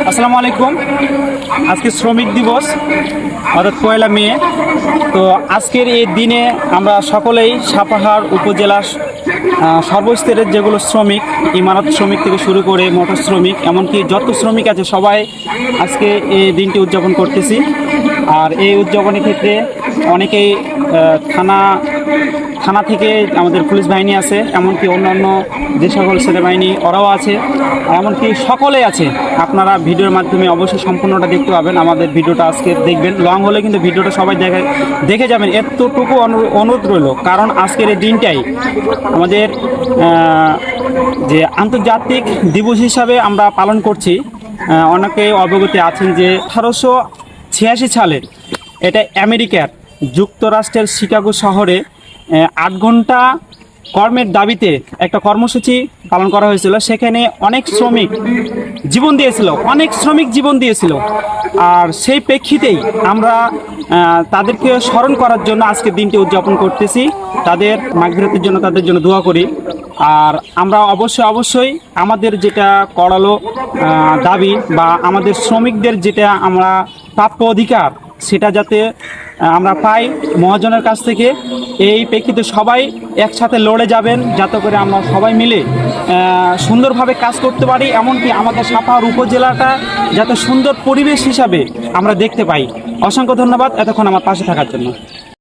আসসালামু আলাইকুম। আজকে শ্রমিক দিবস, অর্থাৎ 1 মে। তো আজকের এই দিনে আমরা সকলেই সাপাহার উপজেলার সর্বস্তরের যেগুলো শ্রমিক, ইমারত শ্রমিক থেকে শুরু করে মোটর শ্রমিক, এমনকি যত শ্রমিক আছে সবাই আজকে এই দিনটি উদযাপন করতেছি। আর এই উদযাপনের ক্ষেত্রে অনেকেই থানা থেকে আমাদের পুলিশ বাহিনী আছে, এমনকি অন্যান্য যে সকল সেনাবাহিনী ওরাও আছে, এমনকি সকলেই আছে। আপনারা ভিডিওর মাধ্যমে অবশ্যই সম্পূর্ণটা দেখতে পাবেন। আমাদের ভিডিওটা আজকে দেখবেন, লং হলে কিন্তু ভিডিওটা সবাই দেখে যাবেন, এতটুকু অনুরোধ রইল। কারণ আজকের এই দিনটাই আমাদের যে আন্তর্জাতিক দিবস হিসাবে আমরা পালন করছি। অনেকে অবগত আছেন যে 1886 সালে এটা আমেরিকার যুক্তরাষ্ট্রের শিকাগো শহরে 8 ঘন্টা কর্মের দাবিতে একটা কর্মসূচি পালন করা হয়েছিল। সেখানে অনেক শ্রমিক জীবন দিয়েছিল। আর সেই প্রেক্ষিতেই আমরা তাদেরকে স্মরণ করার জন্য আজকের দিনটি উদযাপন করতেছি। তাদের মাগফিরাতের জন্য, তাদের জন্য দোয়া করি। আর আমরা অবশ্যই আমাদের যেটা করালো দাবি বা আমাদের শ্রমিকদের যেটা আমরা প্রাপ্য অধিকার, সেটা যাতে আমরা পাই মহাজনের কাছ থেকে। এই প্রেক্ষিতে সবাই একসাথে লড়ে যাবেন, যাতে করে আমরা সবাই মিলে সুন্দরভাবে কাজ করতে পারি, এমনকি আমাদের সাপাহার উপজেলাটা যাতে সুন্দর পরিবেশ হিসাবে আমরা দেখতে পাই। অসংখ্য ধন্যবাদ এতক্ষণ আমার পাশে থাকার জন্য।